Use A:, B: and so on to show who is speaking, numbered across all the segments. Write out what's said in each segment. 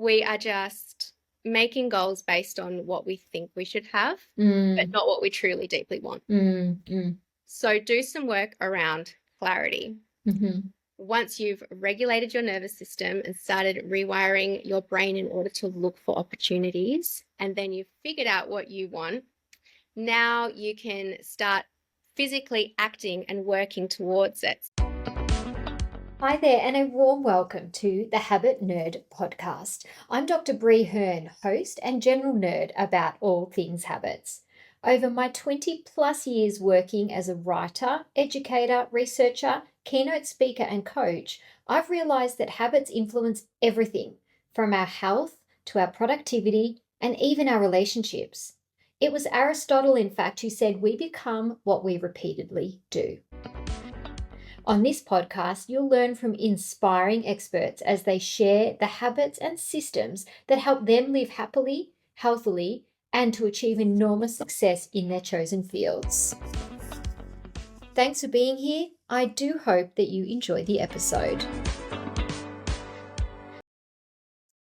A: we are just making goals based on what we think we should have, but
B: Mm,
A: not what we truly deeply want.
B: mm.
A: So do some work around clarity.
B: Mhm.
A: Once you've regulated your nervous system and started rewiring your brain in order to look for opportunities, and then you've figured out what you want, now you can start physically acting and working towards it.
B: Hi there, and a warm welcome to the Habit Nerd podcast. I'm Dr. Bree Hearn, host and general nerd about all things habits. Over my 20 plus years working as a writer, educator, researcher, keynote speaker, and coach, I've realized that habits influence everything from our health to our productivity and even our relationships. It was Aristotle, in fact, who said we become what we repeatedly do. On this podcast, you'll learn from inspiring experts as they share the habits and systems that help them live happily, healthily, and to achieve enormous success in their chosen fields. Thanks for being here. I do hope that you enjoy the episode.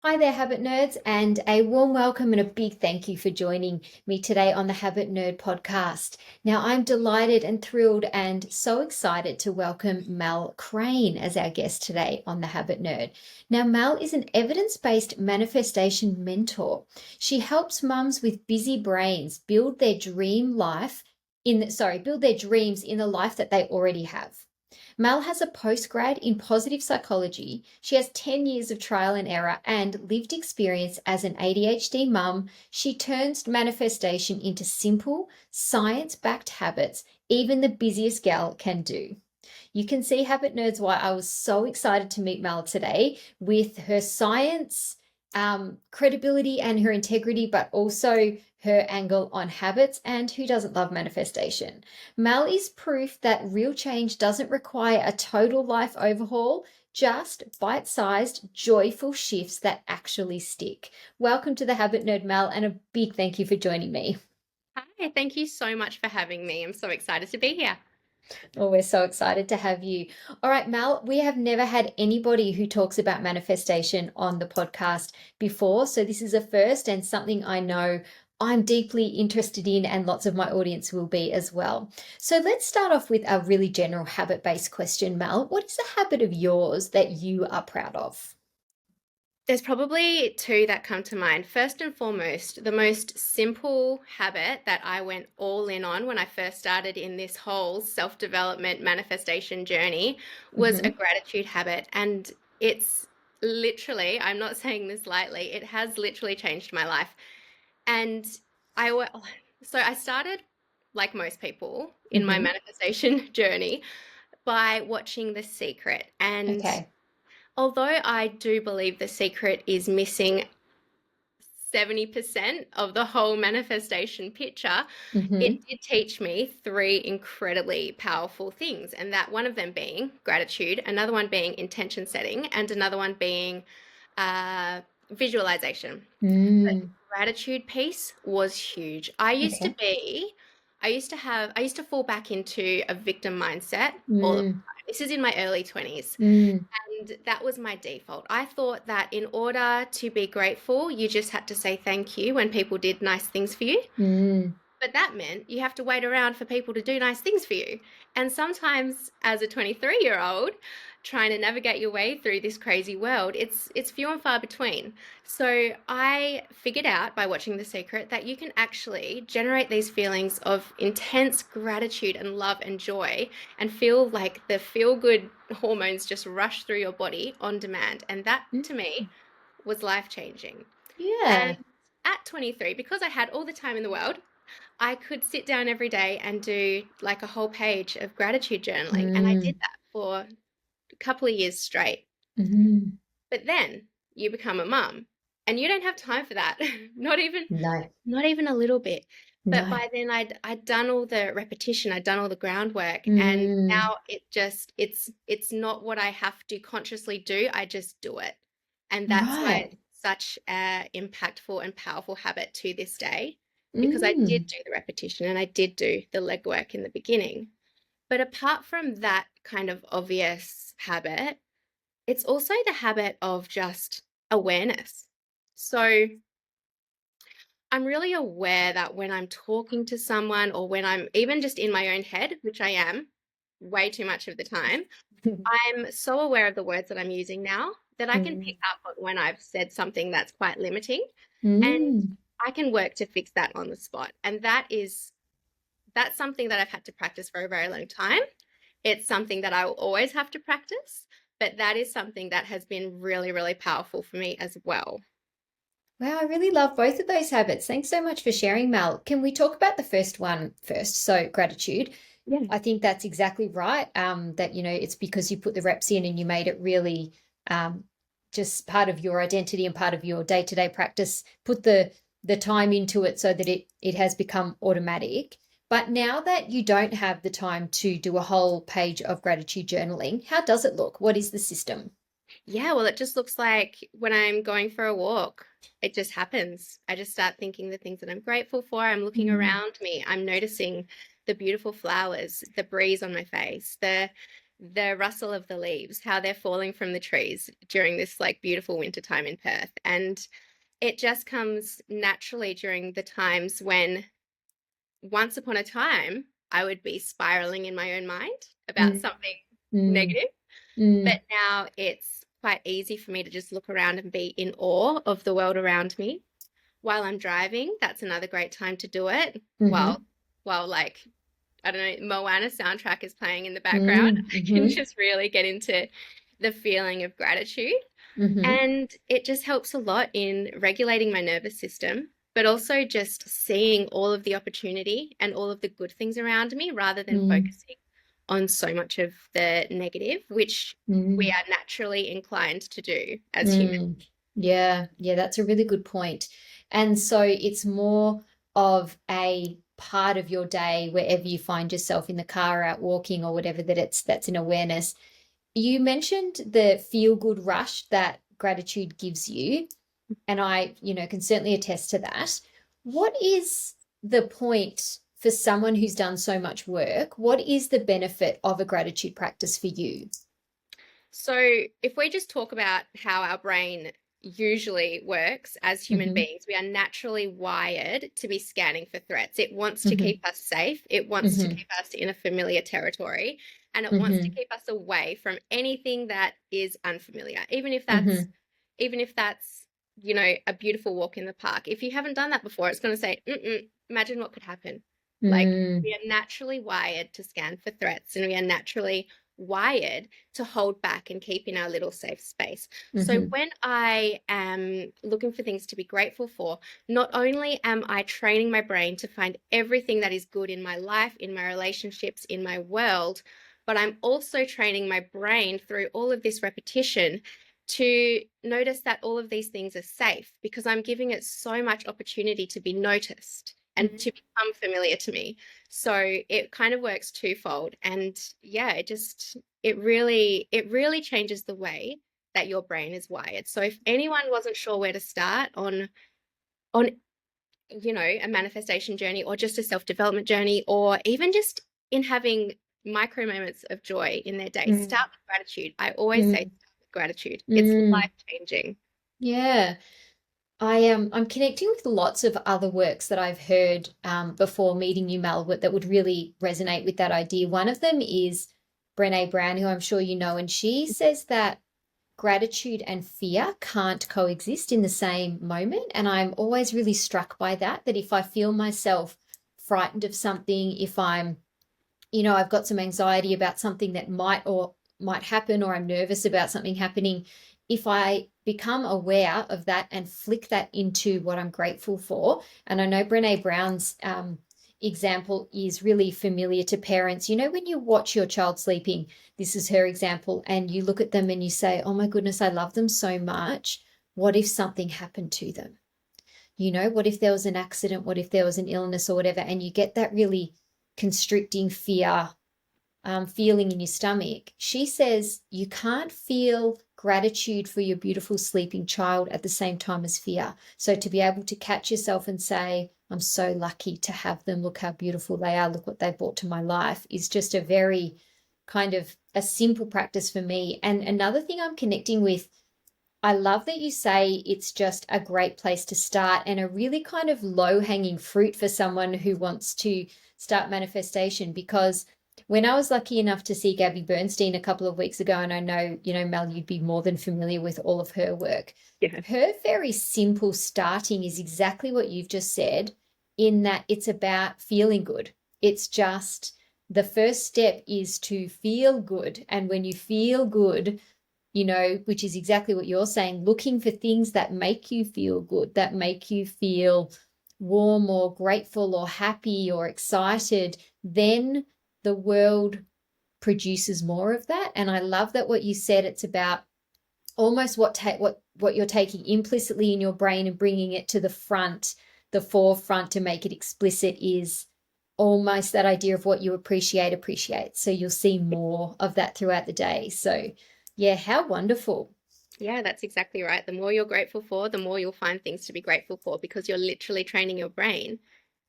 B: Hi there, Habit Nerds, and a warm welcome and a big thank you for joining me today on the Habit Nerd podcast. Now, I'm delighted and thrilled and so excited to welcome Mel Crane as our guest today on the Habit Nerd. Now, Mel is an evidence-based manifestation mentor. She helps mums with busy brains build their dreams in the life that they already have. Mel has a postgrad in positive psychology. She has 10 years of trial and error and lived experience as an ADHD mum. She turns manifestation into simple, science-backed habits even the busiest gal can do. You can see, Habit Nerds, why I was so excited to meet Mel today with her science, credibility, and her integrity, but also her angle on habits and who doesn't love manifestation. Mel is proof that real change doesn't require a total life overhaul, just bite-sized, joyful shifts that actually stick. Welcome to the Habit Nerd, Mel, and a big thank you for joining me.
A: Hi, thank you so much for having me. I'm so excited to be here.
B: Oh, we're so excited to have you. All right, Mel, we have never had anybody who talks about manifestation on the podcast before. So this is a first and something I know I'm deeply interested in, and lots of my audience will be as well. So let's start off with a really general habit-based question, Mel. What is a habit of yours that you are proud of?
A: There's probably two that come to mind. First and foremost, the most simple habit that I went all in on when I first started in this whole self-development manifestation journey was a
B: Mm-hmm.
A: gratitude habit. And it's literally, I'm not saying this lightly, it has literally changed my life. And I, wa- so I started, like most people in my
B: Mm-hmm.
A: manifestation journey, by watching The Secret. And
B: Okay.
A: although I do believe The Secret is missing 70% of the whole manifestation picture,
B: Mm-hmm.
A: it did teach me three incredibly powerful things. And that one of them being gratitude, another one being intention setting, and another one being uh, visualization. But
B: Mm.
A: the gratitude piece was huge.
B: Okay.
A: I used to fall back into a victim mindset all the
B: Mm.
A: time. This is in my early 20s.
B: Mm.
A: And that was my default. I thought that in order to be grateful, you just had to say thank you when people did nice things for you.
B: Mm.
A: But that meant you have to wait around for people to do nice things for you. And sometimes as a 23-year-old trying to navigate your way through this crazy world, it's few and far between. So I figured out by watching The Secret that you can actually generate these feelings of intense gratitude and love and joy and feel like the feel good hormones just rush through your body on demand. And that to
B: Mm.
A: me was life changing.
B: Yeah.
A: And at 23, because I had all the time in the world, I could sit down every day and do like a whole page of gratitude journaling. And I did
B: Mm.
A: that for a couple of years straight.
B: Mm.
A: But then you become a mum and you don't have time for that. Not even
B: No.
A: not even a little bit. But
B: No.
A: by then I'd done all the repetition, I'd done all the groundwork, and
B: Mm,
A: now it's not what I have to consciously do. I just do it. And that's why
B: right.
A: it's such a impactful and powerful habit to this day, because I did
B: Mm,
A: do the repetition and I did do the legwork in the beginning. But apart from that kind of obvious habit, it's also the habit of just awareness. So I'm really aware that when I'm talking to someone or when I'm even just in my own head, which I am way too much of the time, I'm so aware of the words that I'm using now that I can pick
B: Mm.
A: up when I've said something that's quite limiting, and
B: Mm.
A: I can work to fix that on the spot. And that's something that I've had to practice for a very long time. It's something that I will always have to practice, but that is something that has been really, really powerful for me as well.
B: Wow, I really love both of those habits. Thanks so much for sharing, Mel. Can we talk about the first one first? So, gratitude.
A: Yeah.
B: I think that's exactly right. That, it's because you put the reps in and you made it really just part of your identity and part of your day-to-day practice. Put the time into it so that it has become automatic. But now that you don't have the time to do a whole page of gratitude journaling, how does it look? What is the system?
A: Yeah, well, it just looks like when I'm going for a walk, it just happens. I just start thinking the things that I'm grateful for. I'm looking
B: Mm,
A: around me. I'm noticing the beautiful flowers, the breeze on my face, the rustle of the leaves, how they're falling from the trees during this like beautiful winter time in Perth. And it just comes naturally during the times when once upon a time I would be spiraling in my own mind about
B: mm,
A: something
B: mm,
A: negative, but
B: mm,
A: now it's quite easy for me to just look around and be in awe of the world around me. While I'm driving, that's another great time to do it.
B: mm-hmm,
A: While like I don't know, Moana soundtrack is playing in the background,
B: mm,
A: I can
B: mm-hmm,
A: just really get into the feeling of gratitude.
B: mm-hmm,
A: And it just helps a lot in regulating my nervous system, but also just seeing all of the opportunity and all of the good things around me rather than
B: mm,
A: focusing on so much of the negative, which we
B: mm.
A: are naturally inclined to do as humans.
B: Mm, yeah, yeah, that's a really good point. And so it's more of a part of your day wherever you find yourself in the car, out walking or whatever that's an awareness. You mentioned the feel good rush that gratitude gives you, and I, can certainly attest to that. What is the point for someone who's done so much work? What is the benefit of a gratitude practice for you?
A: So, if we just talk about how our brain usually works as human
B: Mm-hmm,
A: beings, we are naturally wired to be scanning for threats. It wants to
B: mm-hmm,
A: keep us safe, it wants to
B: mm-hmm,
A: keep us in a familiar territory, and it wants to
B: mm-hmm,
A: keep us away from anything that is unfamiliar,
B: mm-hmm,
A: even if that's, a beautiful walk in the park. If you haven't done that before, it's going to say, mm-mm, imagine what could happen. Like, we
B: mm-hmm.
A: are naturally wired to scan for threats, and we are naturally wired to hold back and keep in our little safe space. So
B: Mm-hmm.
A: when I am looking for things to be grateful for, not only am I training my brain to find everything that is good in my life, in my relationships, in my world, but I'm also training my brain through all of this repetition to notice that all of these things are safe because I'm giving it so much opportunity to be noticed and to become familiar to me. So it kind of works twofold. And yeah, it really changes the way that your brain is wired. So if anyone wasn't sure where to start on a manifestation journey or just a self-development journey or even just in having micro moments of joy in their day,
B: Mm,
A: start with gratitude. I always say
B: mm,
A: start with gratitude. It's
B: mm.
A: life-changing.
B: Yeah, I'm connecting with lots of other works that I've heard before meeting you, Mel, that would really resonate with that idea. One of them is Brené Brown, who I'm sure you know, and she says that gratitude and fear can't coexist in the same moment. And I'm always really struck by that, that if I feel myself frightened of something, if I've got some anxiety about something that might happen, or I'm nervous about something happening, if I become aware of that and flick that into what I'm grateful for. And I know Brene Brown's example is really familiar to parents. When you watch your child sleeping, this is her example, and you look at them and you say, oh my goodness, I love them so much. What if something happened to them? What if there was an accident? What if there was an illness or whatever? And you get that really constricting fear feeling in your stomach. She says you can't feel gratitude for your beautiful sleeping child at the same time as fear. So to be able to catch yourself and say, I'm so lucky to have them. Look how beautiful they are. Look what they brought to my life is just a very kind of a simple practice for me. And another thing I'm connecting with I love that you say it's just a great place to start and a really kind of low-hanging fruit for someone who wants to start manifestation. Because when I was lucky enough to see Gabby Bernstein a couple of weeks ago, and I know, Mel, you'd be more than familiar with all of her work,
A: Yeah.
B: her very simple starting is exactly what you've just said, in that it's about feeling good. It's just the first step is to feel good. And when you feel good, which is exactly what you're saying, looking for things that make you feel good, that make you feel warm or grateful or happy or excited, then the world produces more of that. And I love that what you said, it's about almost what you're taking implicitly in your brain and bringing it to the forefront to make it explicit is almost that idea of what you appreciate. So you'll see more of that throughout the day. So yeah, how wonderful.
A: Yeah, that's exactly right. The more you're grateful for, the more you'll find things to be grateful for because you're literally training your brain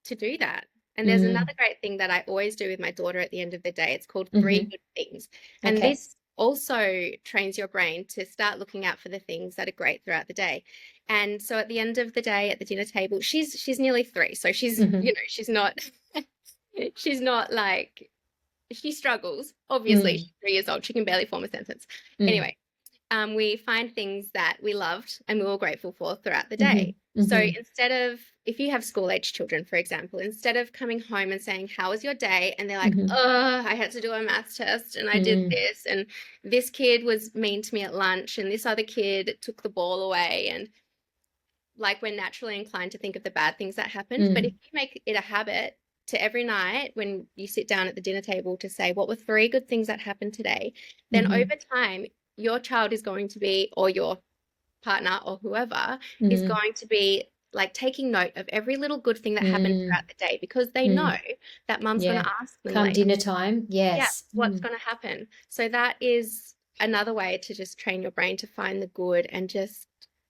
A: to do that. And there's
B: Mm,
A: another great thing that I always do with my daughter at the end of the day. It's called three
B: hmm.
A: good things. And
B: Okay.
A: this also trains your brain to start looking out for the things that are great throughout the day. And so at the end of the day at the dinner table, she's nearly 3, so she's,
B: Hmm.
A: she's not she's not like she struggles. Obviously,
B: Mm,
A: she's 3 years old. She can barely form a sentence.
B: mm,
A: Anyway, we find things that we loved and we were grateful for throughout the
B: hmm.
A: day. So
B: Hmm.
A: instead of, if you have school age children, for example, instead of coming home and saying, "How was your day?" and they're like,
B: Hmm.
A: "Oh, I had to do a maths test and I did
B: Mm,
A: this, and this kid was mean to me at lunch, and this other kid took the ball away," and like we're naturally inclined to think of the bad things that happened. But if
B: mm,
A: you make it a habit to every night when you sit down at the dinner table to say, "What were 3 good things that happened today?" then
B: hmm.
A: over time, your child is going to be, or your partner or whoever is
B: Mm,
A: going to be like taking note of every little good thing that happened
B: mm,
A: throughout the day because they know
B: mm.
A: that mum's going
B: Yeah.
A: to ask them
B: Come
A: later,
B: dinner time.
A: yeah,
B: Yes.
A: what's
B: Mm,
A: going to happen. So that is another way to just train your brain to find the good and just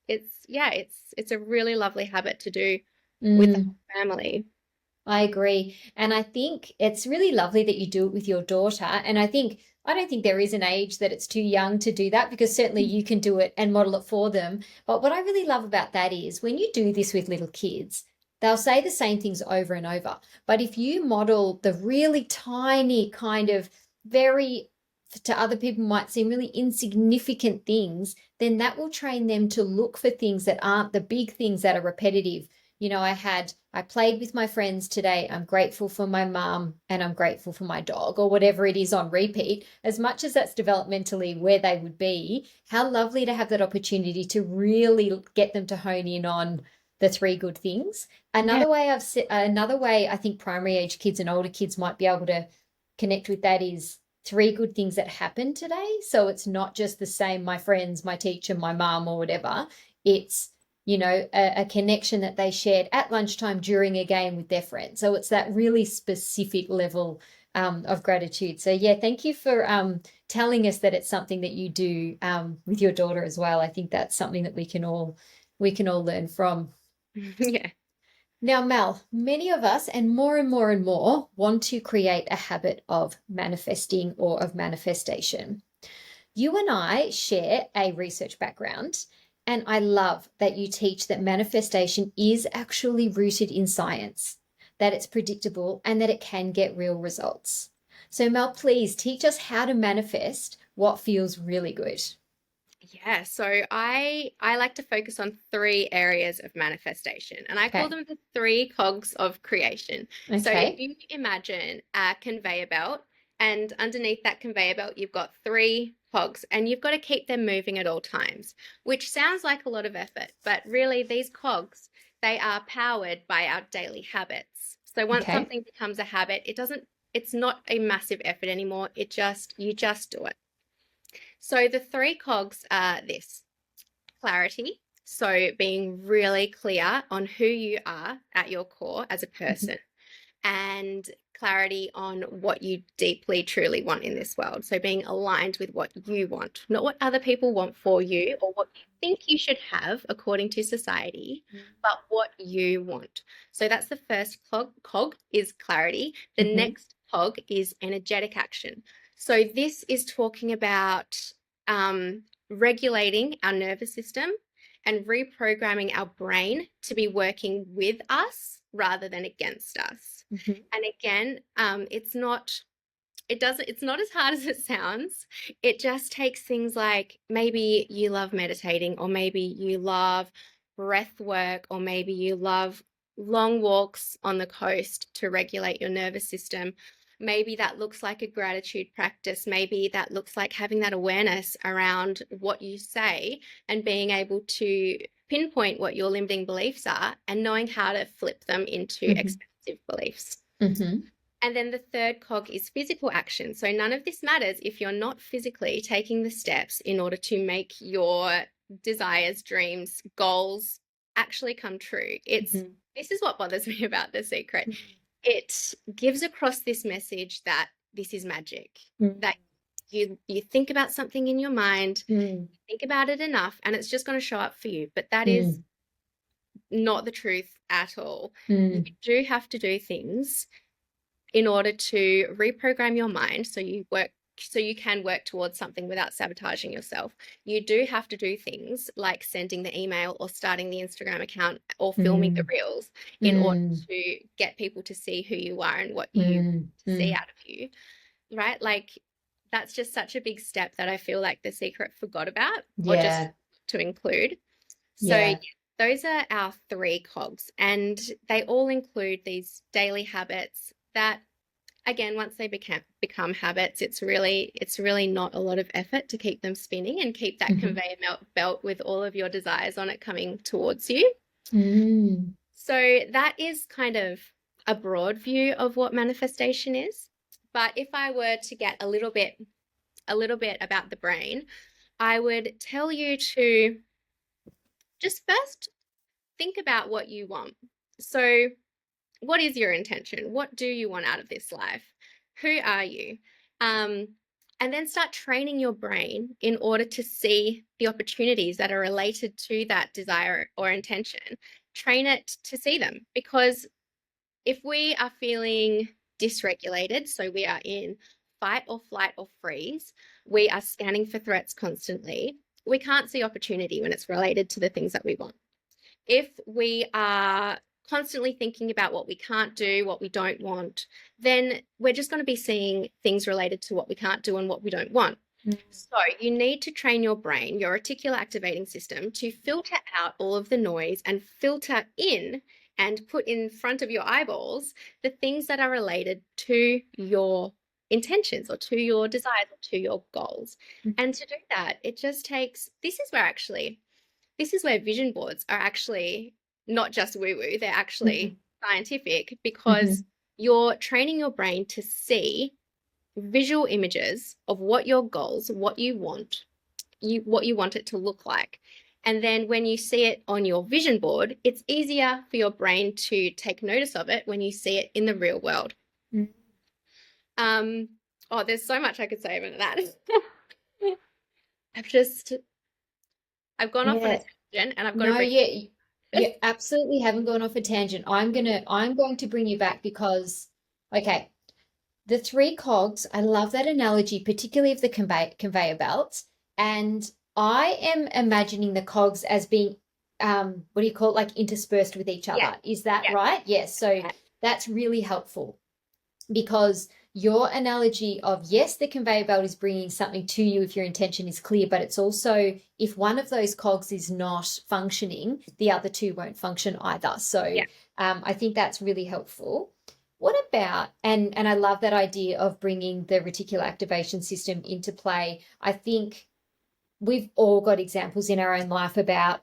A: it's a really lovely habit to do with the
B: mm.
A: whole family.
B: I agree. And I think it's really lovely that you do it with your daughter. And I don't think there is an age that it's too young to do that because certainly you can do it and model it for them. But what I really love about that is when you do this with little kids, they'll say the same things over and over. But if you model the really tiny kind of very to other people might seem really insignificant things, then that will train them to look for things that aren't the big things that are repetitive. I played with my friends today. I'm grateful for my mum and I'm grateful for my dog, or whatever it is on repeat. As much as that's developmentally where they would be, how lovely to have that opportunity to really get them to hone in on the 3 good things.
A: Yeah.
B: Another way I think primary age kids and older kids might be able to connect with that is 3 good things that happened today. So it's not just the same, my friends, my teacher, my mum, or whatever. It's a connection that they shared at lunchtime during a game with their friends. So it's that really specific level of gratitude. So yeah, thank you for telling us that it's something that you do with your daughter as well. I think that's something that we can all learn from.
A: Yeah.
B: Now, Mel, many of us, and more, want to create a habit of manifesting or of manifestation. You and I share a research background, and I love that you teach that manifestation is actually rooted in science, that it's predictable, and that it can get real results. So, Mel, please teach us how to manifest what feels really good.
A: Yeah, so I like to focus on 3 areas of manifestation, and I call
B: Okay.
A: them the 3 cogs of creation. So if
B: Okay.
A: you imagine a conveyor belt, and underneath that conveyor belt, you've got 3 cogs, and you've got to keep them moving at all times, which sounds like a lot of effort, but really these cogs, they are powered by our daily habits. So once
B: Okay.
A: something becomes a habit, it's not a massive effort anymore. You just do it. So the 3 cogs are this: clarity, so being really clear on who you are at your core as a
B: Mhm.
A: person, and clarity on what you deeply, truly want in this world. So being aligned with what you want, not what other people want for you or what you think you should have according to society, but what you want. So that's the first cog is clarity. The
B: Mhm.
A: next cog is energetic action. So this is talking about regulating our nervous system and reprogramming our brain to be working with us rather than against us.
B: Mm-hmm.
A: And again, it's not as hard as it sounds. It just takes things like maybe you love meditating, or maybe you love breath work, or maybe you love long walks on the coast to regulate your nervous system. Maybe that looks like a gratitude practice. Maybe that looks like having that awareness around what you say and being able to pinpoint what your limiting beliefs are and knowing how to flip them into
B: Mm-hmm.
A: expansive beliefs.
B: Mm-hmm.
A: And then the third cog is physical action. So none of this matters if you're not physically taking the steps in order to make your desires, dreams, goals actually come true. This is what bothers me about The Secret. It gives across this message that this is magic, that you think about something in your mind, think about it enough, and it's just going to show up for you. But that is not the truth at all. You do have to do things in order to reprogram your mind so you can work towards something without sabotaging yourself. You do have to do things like sending the email or starting the Instagram account or filming the reels in order to get people to see who you are and what you see out of you, right? Like, that's just such a big step that I feel like The Secret forgot about or just to include. So those are our 3 cogs, and they all include these daily habits that, again, once they become habits, it's really not a lot of effort to keep them spinning and keep that conveyor belt with all of your desires on it coming towards you. So that is kind of a broad view of what manifestation is. But if I were to get a little bit about the brain, I would tell you to just first think about what you want. So what is your intention? What do you want out of this life? Who are you? And then start training your brain in order to see the opportunities that are related to that desire or intention. Train it to see them, because if we are feeling dysregulated, so we are in fight or flight or freeze, we are scanning for threats constantly, we can't see opportunity when it's related to the things that we want. If we are constantly thinking about what we can't do, what we don't want, then we're just going to be seeing things related to what we can't do and what we don't want. So you need to train your brain, your reticular activating system, to filter out all of the noise and filter in and put in front of your eyeballs the things that are related to your intentions or to your desires or to your goals. And to do that, it just takes, this is where vision boards are actually not just woo-woo, they're actually scientific, because you're training your brain to see visual images of what your goals, what you want it to look like. And then when you see it on your vision board, it's easier for your brain to take notice of it when you see it in the real world. There's so much I could say about that. I've gone off on a tangent, and I've got to bring.
B: You absolutely haven't gone off a tangent. I'm going to bring you back because, okay, the 3 cogs, I love that analogy, particularly of the conveyor belts. And I am imagining the cogs as being, what do you call it, like interspersed with each other. Is that right? Yes. So that's really helpful, because your analogy of, yes, the conveyor belt is bringing something to you if your intention is clear, but it's also, if one of those cogs is not functioning, the other 2 won't function either. So I think that's really helpful. What about, and I love that idea of bringing the reticular activation system into play. I think we've all got examples in our own life about,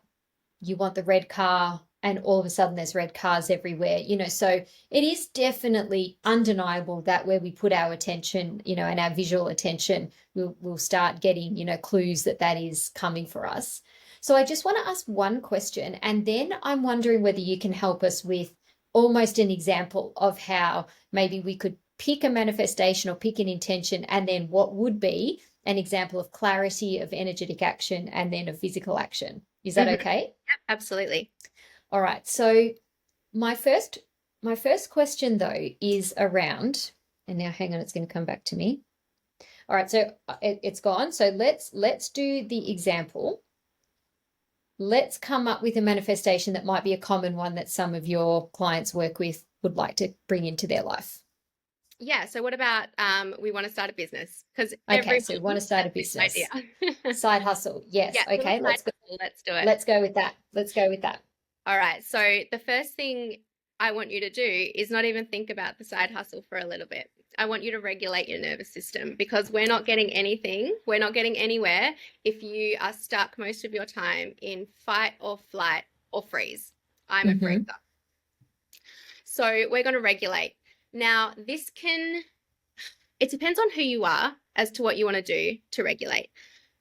B: you want the red car and all of a sudden there's red cars everywhere, so it is definitely undeniable that where we put our attention, and our visual attention, we'll start getting, clues that is coming for us. So I just want to ask one question, and then I'm wondering whether you can help us with almost an example of how maybe we could pick a manifestation or pick an intention, and then what would be an example of clarity, of energetic action, and then of physical action. Is that okay?
A: Absolutely.
B: All right. So my first question though is around, and now hang on, it's going to come back to me. All right, so it's gone. So let's do the example. Let's come up with a manifestation that might be a common one that some of your clients work with would like to bring into their life.
A: Yeah. So what about we want to start a business? Because
B: Okay, so we want
A: everyone
B: to start a
A: has this
B: business.
A: idea.
B: Side hustle. Yes.
A: Yeah, little
B: Okay,
A: side hustle. Let's do it.
B: let's go with that. Let's go with that.
A: All right. So the first thing I want you to do is not even think about the side hustle for a little bit. I want you to regulate your nervous system because we're not getting anything, we're not getting anywhere if you are stuck most of your time in fight or flight or freeze. I'm a
B: Mm-hmm.
A: freezer. So we're going to regulate. Now, it depends on who you are as to what you want to do to regulate.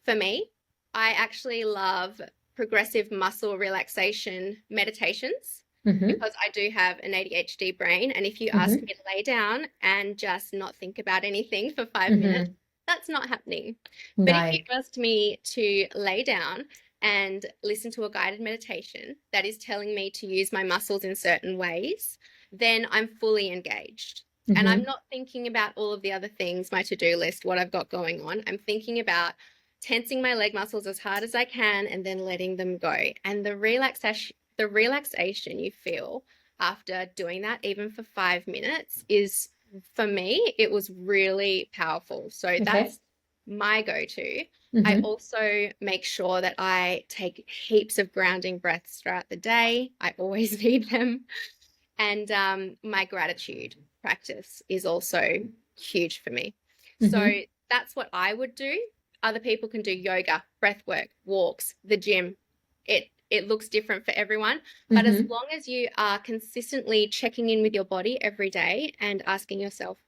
A: For me, I actually love progressive muscle relaxation meditations
B: Mm-hmm.
A: because I do have an ADHD brain. And if you ask
B: Mm-hmm.
A: me to lay down and just not think about anything for 5 minutes,
B: Mm-hmm.
A: that's not happening. But if you
B: No.
A: asked me to lay down and listen to a guided meditation that is telling me to use my muscles in certain ways, then I'm fully engaged. And I'm
B: Mm-hmm.
A: not thinking about all of the other things, my to-do list, what I've got going on. I'm thinking about tensing my leg muscles as hard as I can and then letting them go. And the relaxation you feel after doing that, even for 5 minutes, is, for me, it was really powerful. So
B: Okay.
A: that's my go-to. I
B: Mm-hmm.
A: also make sure that I take heaps of grounding breaths throughout the day. I always need them. And my gratitude practice is also huge for me. So
B: Mm-hmm.
A: that's what I would do. Other people can do yoga, breath work, walks, the gym. It looks different for everyone, but as
B: Mm-hmm.
A: long as you are consistently checking in with your body every day and asking yourself,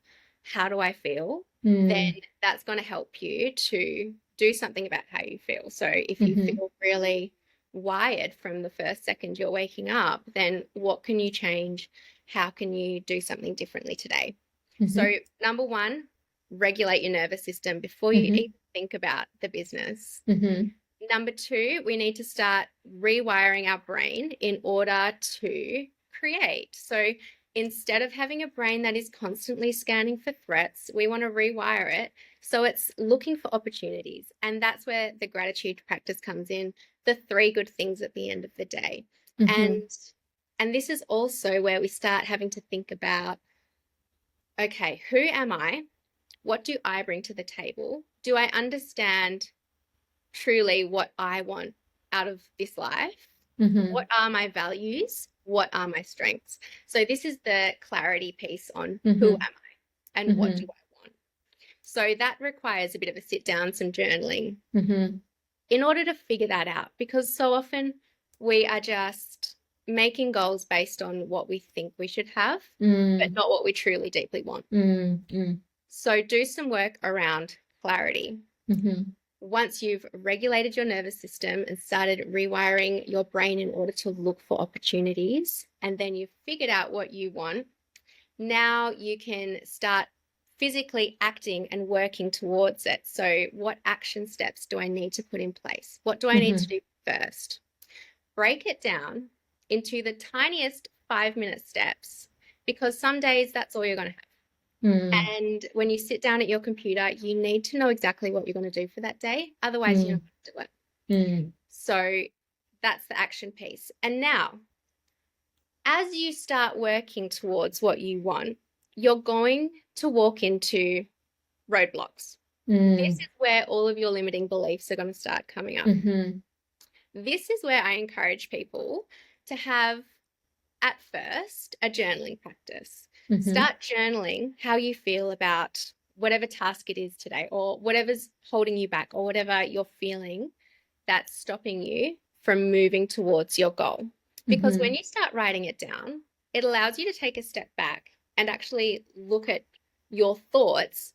A: how do I feel? Then
B: Mm-hmm.
A: that's going to help you to do something about how you feel. So if you
B: Mm-hmm.
A: feel really wired from the first second you're waking up, then what can you change? How can you do something differently today? So,
B: Mm-hmm.
A: number one, regulate your nervous system before you
B: Mm-hmm.
A: even think about the business.
B: Mm-hmm.
A: Number two, we need to start rewiring our brain in order to create. So, instead of having a brain that is constantly scanning for threats, we want to rewire it so it's looking for opportunities. And that's where the gratitude practice comes in, the three good things at the end of the day.
B: Mm-hmm.
A: And this is also where we start having to think about, okay, who am I? What do I bring to the table? Do I understand truly what I want out of this life?
B: Mm-hmm.
A: What are my values? What are my strengths? So this is the clarity piece on who am
B: Mm-hmm.
A: I and what do
B: Mm-hmm.
A: I want. So that requires a bit of a sit down, some journaling
B: Mm-hmm.
A: in order to figure that out, because so often we are just making goals based on what we think we should have, but
B: Mm.
A: not what we truly deeply want.
B: Mm. Mm.
A: So do some work around clarity.
B: Mm-hmm.
A: Once you've regulated your nervous system and started rewiring your brain in order to look for opportunities, and then you've figured out what you want, now you can start physically acting and working towards it. So, what action steps do I need to put in place? What do I need to
B: Mm-hmm.
A: do first? Break it down into the tiniest 5 minute steps, because some days that's all you're going to have.
B: Mm.
A: And when you sit down at your computer, you need to know exactly what you're going to do for that day. Otherwise, you're not
B: Mm.
A: going to do it.
B: Mm.
A: So that's the action piece. And now, as you start working towards what you want, you're going to walk into roadblocks. This
B: Mm.
A: is where all of your limiting beliefs are going to start coming up.
B: Mm-hmm.
A: This is where I encourage people to have, at first, a journaling practice.
B: Mm-hmm.
A: Start journaling how you feel about whatever task it is today, or whatever's holding you back, or whatever you're feeling that's stopping you from moving towards your goal. Because
B: Mm-hmm.
A: when you start writing it down, it allows you to take a step back and actually look at your thoughts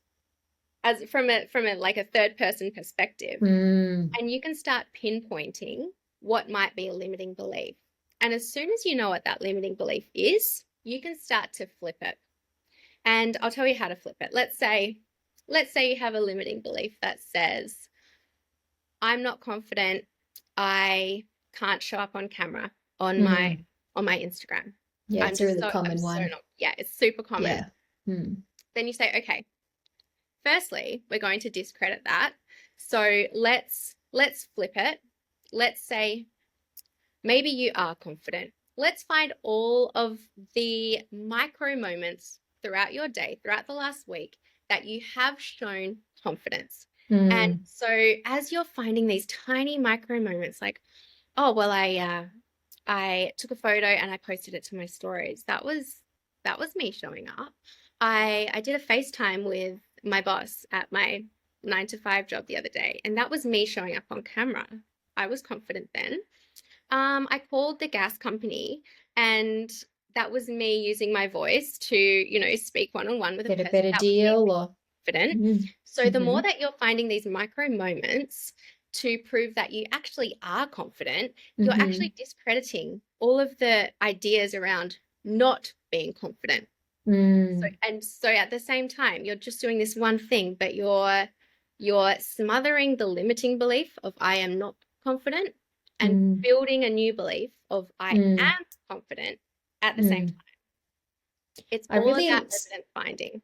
A: as from a like a third person perspective,
B: Mm.
A: and you can start pinpointing what might be a limiting belief. And as soon as you know what that limiting belief is, you can start to flip it. And I'll tell you how to flip it. Let's say you have a limiting belief that says, I'm not confident, I can't show up on camera on my
B: Mm.
A: on my Instagram.
B: Yeah, it's a really
A: I'm
B: common
A: so
B: one.
A: not, yeah, it's super common.
B: Yeah. Mm.
A: Then you say, okay, firstly, we're going to discredit that. So let's flip it. Let's say maybe you are confident. Let's find all of the micro moments throughout your day, throughout the last week, that you have shown confidence. And
B: Mm.
A: so as you're finding these tiny micro moments, like, oh, well, I took a photo and I posted it to my stories. That was me showing up. I did a FaceTime with my boss at my 9 to 5 job the other day, and that was me showing up on camera. I was confident then. I called the gas company, and that was me using my voice to, speak one on one with a
B: Get a
A: person.
B: better
A: That was me
B: deal or
A: confident.
B: mm.
A: So the
B: Mm-hmm.
A: more that you're finding these micro moments to prove that you actually are confident, you're
B: Mm-hmm.
A: actually discrediting all of the ideas around not being confident. So
B: Mm.
A: and so at the same time, you're just doing this one thing, but you're smothering the limiting belief of I am not confident and
B: Mm.
A: building a new belief of I
B: Mm.
A: am confident at the same
B: Mm.
A: time. It's
B: I
A: all about
B: really
A: evidence finding.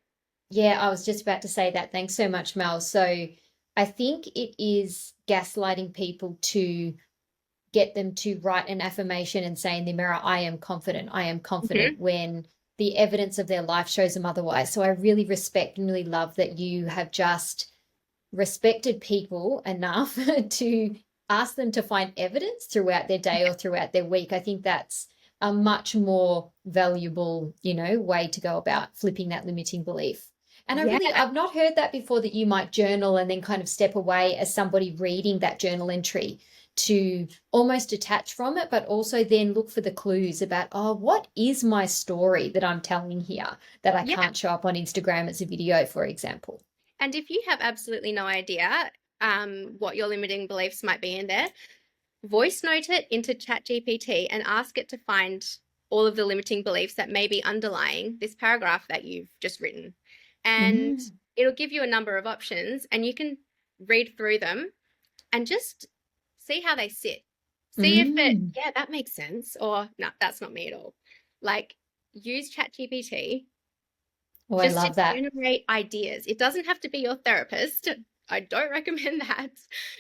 B: Yeah, I was just about to say that. Thanks so much, Mel. So I think it is gaslighting people to get them to write an affirmation and say in the mirror, I am
A: Mhm.
B: confident, when the evidence of their life shows them otherwise. So I really respect and really love that you have just respected people enough to ask them to find evidence throughout their day or throughout their week. I think that's a much more valuable, way to go about flipping that limiting belief. And
A: Yeah,
B: I've not heard that before, that you might journal and then kind of step away as somebody reading that journal entry to almost detach from it, but also then look for the clues about, oh, what is my story that I'm telling here that I
A: yeah.
B: can't show up on Instagram as a video, for example?
A: And if you have absolutely no idea what your limiting beliefs might be in there, voice note it into ChatGPT and ask it to find all of the limiting beliefs that may be underlying this paragraph that you've just written. And
B: Mm.
A: it'll give you a number of options, and you can read through them and just see how they sit. See if
B: Mm.
A: yeah, that makes sense, or no, that's not me at all. Like, use ChatGPT
B: Oh, I
A: just to
B: love that.
A: generate ideas. It doesn't have to be your therapist. I don't recommend that,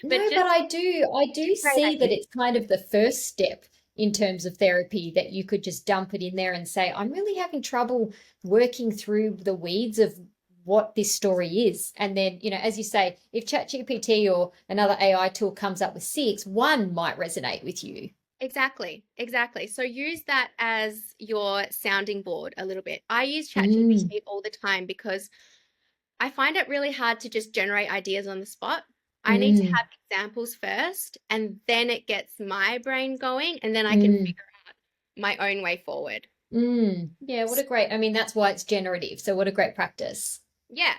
A: but
B: No, but
A: just
B: I do
A: generate
B: see that
A: ideas.
B: it's kind of the first step in terms of therapy, that you could just dump it in there and say, I'm really having trouble working through the weeds of what this story is. And then, as you say, if ChatGPT or another AI tool comes up with six, one might resonate with you.
A: Exactly, exactly. So use that as your sounding board a little bit. I use
B: Mm.
A: ChatGPT all the time because I find it really hard to just generate ideas on the spot. I need to
B: Mm.
A: have examples first, and then it gets my brain going, and then I can
B: Mm.
A: figure out my own way forward.
B: Yeah, what a great, I mean, that's why it's generative. So what a great practice.
A: Yeah,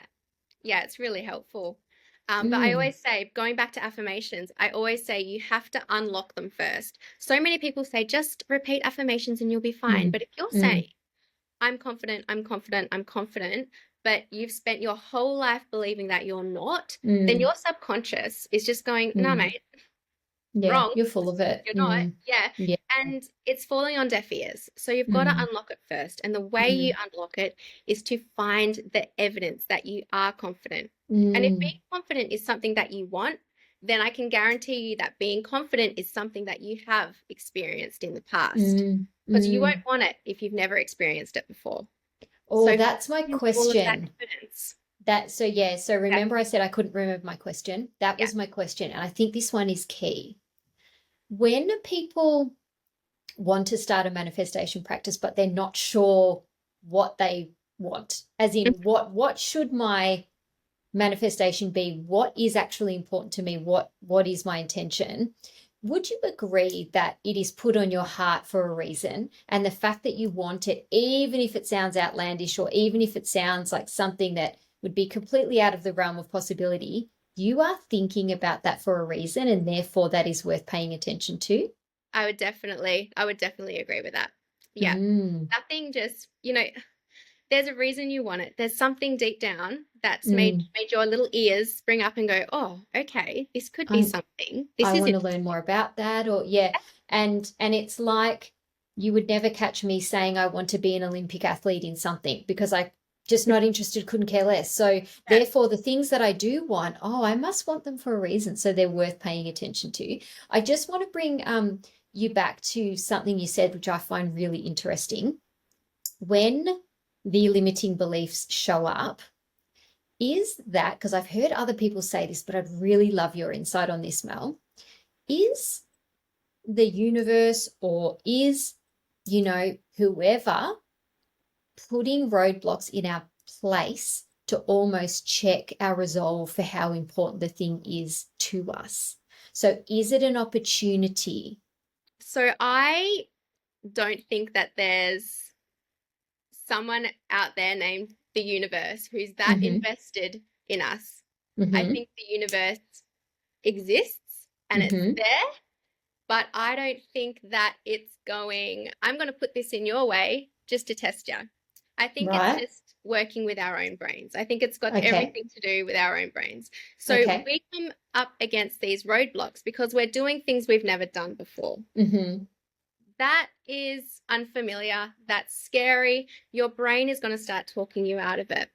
A: yeah, it's really helpful. But I
B: Mm.
A: always say, going back to affirmations, I always say you have to unlock them first. So many people say, just repeat affirmations and you'll be fine.
B: Mm.
A: But if you're
B: Mm.
A: saying, I'm confident, I'm confident, I'm confident, but you've spent your whole life believing that you're not, then
B: Mm.
A: your subconscious is just going, no,
B: Mm.
A: mate,
B: Yeah,
A: wrong.
B: you're full of it.
A: You're not.
B: Mm.
A: Yeah.
B: Yeah.
A: And it's falling on deaf ears. So you've got to
B: Mm.
A: unlock it first. And the way you
B: Mm.
A: unlock it is to find the evidence that you are confident. And if being
B: Mm.
A: confident is something that you want, then I can guarantee you that being confident is something that you have experienced in the past.
B: Mm.
A: Because you won't
B: Mm.
A: want it if you've never experienced it before.
B: Oh,
A: So
B: that's my
A: find all of that
B: question.
A: evidence.
B: So
A: Yeah.
B: remember I said I couldn't remember my question. That
A: Yeah.
B: was my question. And I think this one is key. When people want to start a manifestation practice, but they're not sure what they want, as in what should my manifestation be, what is actually important to me, what is my intention, would you agree that it is put on your heart for a reason, and the fact that you want it, even if it sounds outlandish or even if it sounds like something that would be completely out of the realm of possibility, you are thinking about that for a reason, and therefore that is worth paying attention to?
A: I would definitely agree with that. Yeah.
B: Mm.
A: Nothing just, there's a reason you want it. There's something deep down that's made
B: Mm.
A: made your little ears spring up and go, "Oh, okay, this could be
B: I
A: something.
B: I
A: This is
B: want to
A: interesting."
B: learn more about that, or yeah. And it's like, you would never catch me saying I want to be an Olympic athlete in something, because just not interested, couldn't care less. So therefore the things that I do want, oh, I must want them for a reason. So they're worth paying attention to. I just want to bring you back to something you said, which I find really interesting. When the limiting beliefs show up, is that, because I've heard other people say this, but I'd really love your insight on this, Mel, is the universe or is, whoever putting roadblocks in our place to almost check our resolve for how important the thing is to us? So is it an opportunity?
A: So I don't think that there's someone out there named the universe who's that
B: Mm-hmm.
A: invested in us. I
B: Mm-hmm.
A: think the universe exists and it's
B: Mm-hmm.
A: there, but I don't think that it's going, I'm going to put this in your way just to test you. I think it's
B: Right.
A: just working with our own brains. I think it's got
B: Okay.
A: everything to do with our own brains. So
B: Okay.
A: we come up against these roadblocks because we're doing things we've never done before.
B: Mm-hmm.
A: That is unfamiliar. That's scary. Your brain is going to start talking you out of it.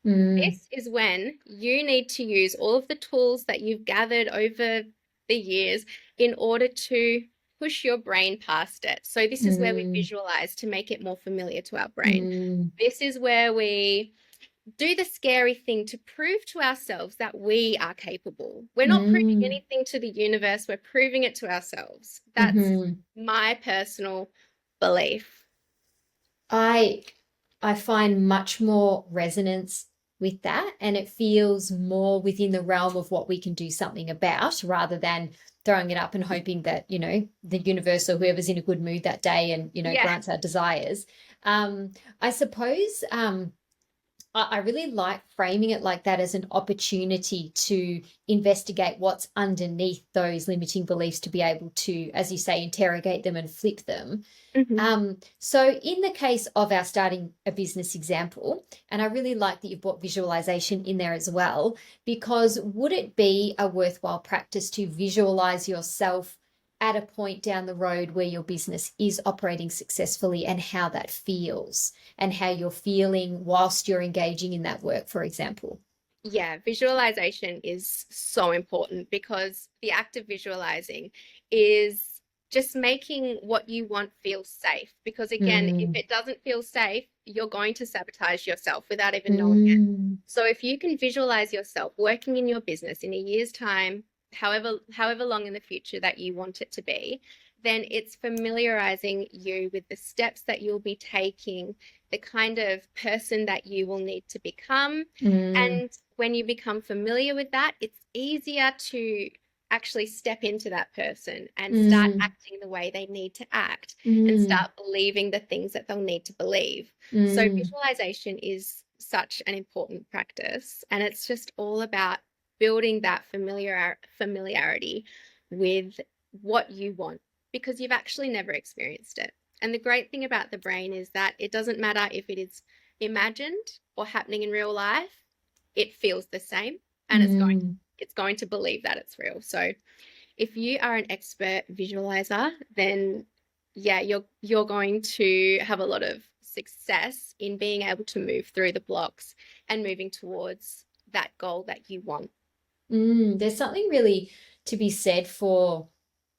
B: Mm.
A: This is when you need to use all of the tools that you've gathered over the years in order to push your brain past it. So, this is where we
B: Mm.
A: visualize to make it more familiar to our brain.
B: Mm.
A: This is where we do the scary thing to prove to ourselves that we are capable. We're not proving
B: Mm.
A: anything to the universe, we're proving it to ourselves. That's
B: Mm-hmm.
A: my personal belief.
B: I I find much more resonance with that, and it feels more within the realm of what we can do something about rather than throwing it up and hoping that, the universe or whoever's in a good mood that day and,
A: Yeah.
B: grants our desires. I suppose I really like framing it like that as an opportunity to investigate what's underneath those limiting beliefs to be able to, as you say, interrogate them and flip them.
A: Mm-hmm.
B: So in the case of our starting a business example, and I really like that you've brought visualization in there as well, because would it be a worthwhile practice to visualize yourself at a point down the road where your business is operating successfully and how that feels and how you're feeling whilst you're engaging in that work, for example?
A: Yeah, visualization is so important because the act of visualizing is just making what you want feel safe. Because again, if
B: Mm,
A: it doesn't feel safe, you're going to sabotage yourself without even knowing it.
B: mm,
A: So if you can visualize yourself working in your business in a year's time, however long in the future that you want it to be, then it's familiarizing you with the steps that you'll be taking, the kind of person that you will need to become.
B: mm,
A: And when you become familiar with that, it's easier to actually step into that person and start
B: mm,
A: acting the way they need to act and
B: mm,
A: start believing the things that they'll need to believe. So,
B: mm,
A: visualization is such an important practice, and it's just all about building that familiarity with what you want because you've actually never experienced it. And the great thing about the brain is that it doesn't matter if it is imagined or happening in real life, it feels the same and
B: mm.
A: it's going to believe that it's real. So if you are an expert visualizer, then yeah, you're going to have a lot of success in being able to move through the blocks and moving towards that goal that you want.
B: There's something really to be said for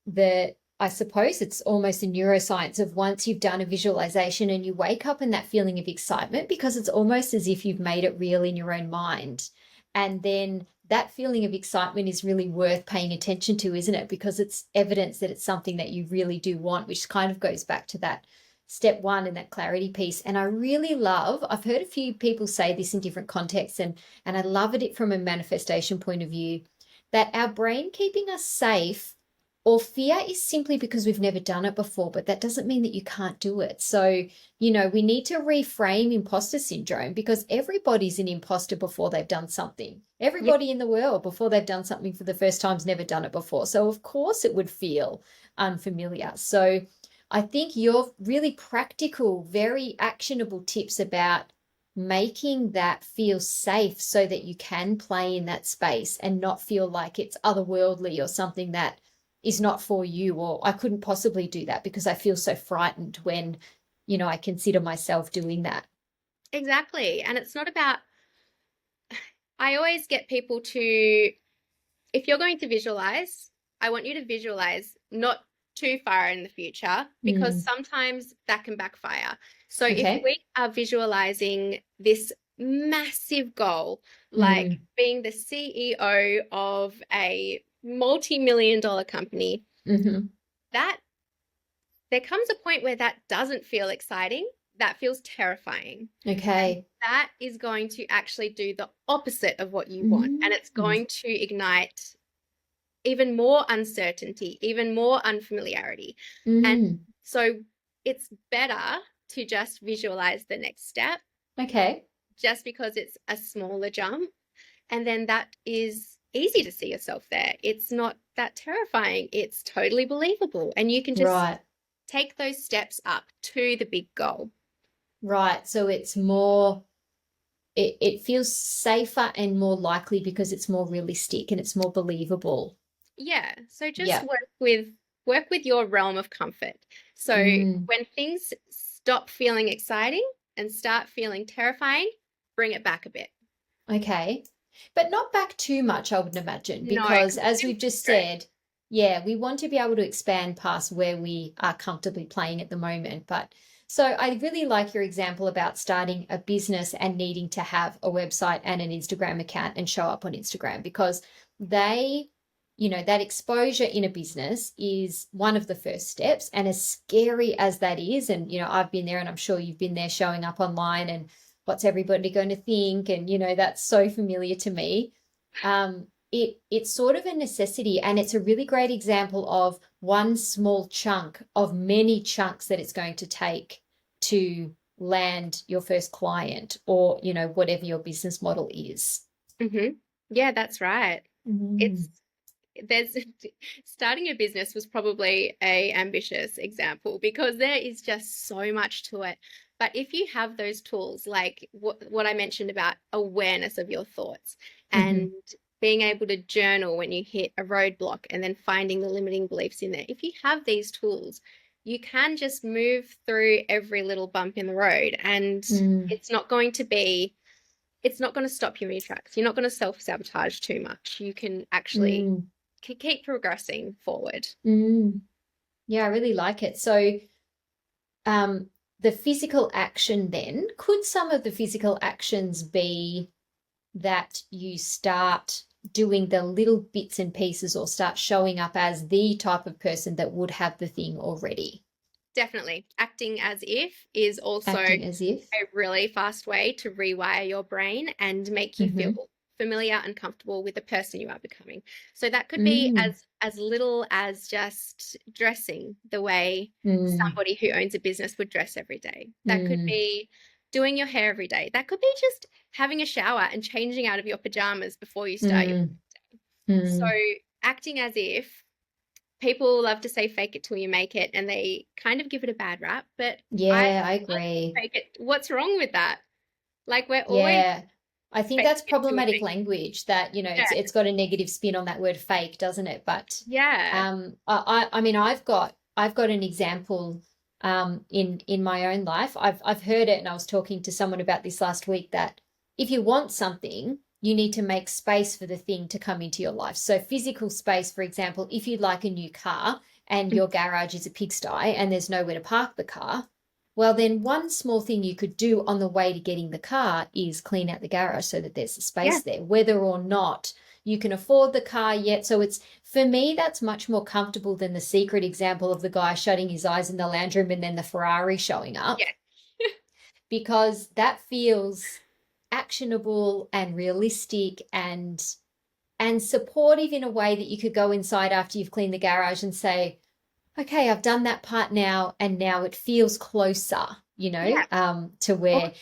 B: the, I suppose it's almost a neuroscience of once you've done a visualization and you wake up in that feeling of excitement because it's almost as if you've made it real in your own mind. And then that feeling of excitement is really worth paying attention to, isn't it? Because it's evidence that it's something that you really do want, which kind of goes back to that step one and that clarity piece. And I really love, I've heard a few people say this in different contexts, and I love it from a manifestation point of view, that our brain keeping us safe or fear is simply because we've never done it before, but that doesn't mean that you can't do it. So, we need to reframe imposter syndrome because everybody's an imposter before they've done something.
A: Yeah.
B: Everybody in the world before they've done something for the first time's never done it before. So, of course, it would feel unfamiliar. So, I think your really practical, very actionable tips about making that feel safe so that you can play in that space and not feel like it's otherworldly or something that is not for you, or I couldn't possibly do that because I feel so frightened when, I consider myself doing that.
A: Exactly. And it's not about, I always get people to, if you're going to visualize, I want you to visualize not too far in the future because
B: Mm,
A: sometimes that can backfire. So if
B: okay.
A: we are visualizing this massive goal, like
B: Mm,
A: being the CEO of a multi-million dollar company,
B: hmm.
A: that there comes a point where that doesn't feel exciting. That feels terrifying. And
B: Okay.
A: that is going to actually do the opposite of what you want. And
B: Mm,
A: it's going to ignite even more uncertainty, even more unfamiliarity. And
B: mm,
A: so it's better to just visualize the next step
B: okay.
A: just because it's a smaller jump. And then that is easy to see yourself there. It's not that terrifying. It's totally believable. And you can just
B: Right.
A: take those steps up to the big goal.
B: Right. So it's more, it feels safer and more likely because it's more realistic and it's more believable.
A: Yeah. So just
B: Yeah.
A: work with your realm of comfort. So
B: Mm,
A: when things stop feeling exciting and start feeling terrifying, bring it back a bit.
B: okay. But not back too much, I would imagine,
A: No,
B: because
A: because it
B: as
A: feels
B: we've
A: like
B: just
A: stretch.
B: said, yeah, we want to be able to expand past where we are comfortably playing at the moment. But so I really like your example about starting a business and needing to have a website and an Instagram account and show up on Instagram because they, that exposure in a business is one of the first steps. And as scary as that is, and, I've been there and I'm sure you've been there showing up online and what's everybody going to think, and that's so familiar to me. It's sort of a necessity, and it's a really great example of one small chunk of many chunks that it's going to take to land your first client, or whatever your business model is.
A: Mm-hmm. Yeah, that's right. It's
B: Mm.
A: there's starting a business was probably a ambitious example because there is just so much to it. But if you have those tools, like what I mentioned about awareness of your thoughts and
B: Hmm.
A: being able to journal when you hit a roadblock and then finding the limiting beliefs in there, if you have these tools, you can just move through every little bump in the road and
B: Mm.
A: it's not going to be it's not going to stop you in your tracks. You're not going to self-sabotage too much. You can actually
B: Mm.
A: keep progressing forward.
B: Mm. Yeah, I really like it. So, um, the physical action then, could some of the physical actions be that you start doing the little bits and pieces or start showing up as the type of person that would have the thing already,
A: Definitely. Acting as if is also
B: acting as if?
A: a really fast way to rewire your brain and make you feel
B: Mm-hmm.
A: familiar and comfortable with the person you are becoming. So that could be
B: Mm,
A: as little as just dressing the way
B: mm,
A: somebody who owns a business would dress every day. That could
B: mm,
A: be doing your hair every day. That could be just having a shower and changing out of your pajamas before you start your
B: mm,
A: so
B: mm.
A: acting as if people love to say fake it till you make it and they kind of give it a bad rap, but I
B: Yeah, I
A: love
B: agree.
A: fake it. What's wrong with that? Like we're always
B: Yeah. I think
A: faking
B: that's
A: it till we
B: problematic
A: make
B: language that,
A: it.
B: it's got a negative spin on that word fake, doesn't it? But
A: Yeah.
B: I mean I've got an example in my own life. I've heard it, and I was talking to someone about this last week, that if you want something, you need to make space for the thing to come into your life. So physical space, for example, if you'd like a new car and
A: Yeah.
B: your garage is a pigsty and there's nowhere to park the car, well, then one small thing you could do on the way to getting the car is clean out the garage so that there's a
A: Yeah.
B: space there, whether or not you can afford the car yet. So it's, for me, that's much more comfortable than the secret example of the guy shutting his eyes in the lounge room and then the Ferrari showing up,
A: Yeah.
B: because that feels actionable and realistic and supportive in a way that you could go inside after you've cleaned the garage and say, okay, I've done that part now, and now it feels closer,
A: Yeah.
B: to
A: All,
B: where,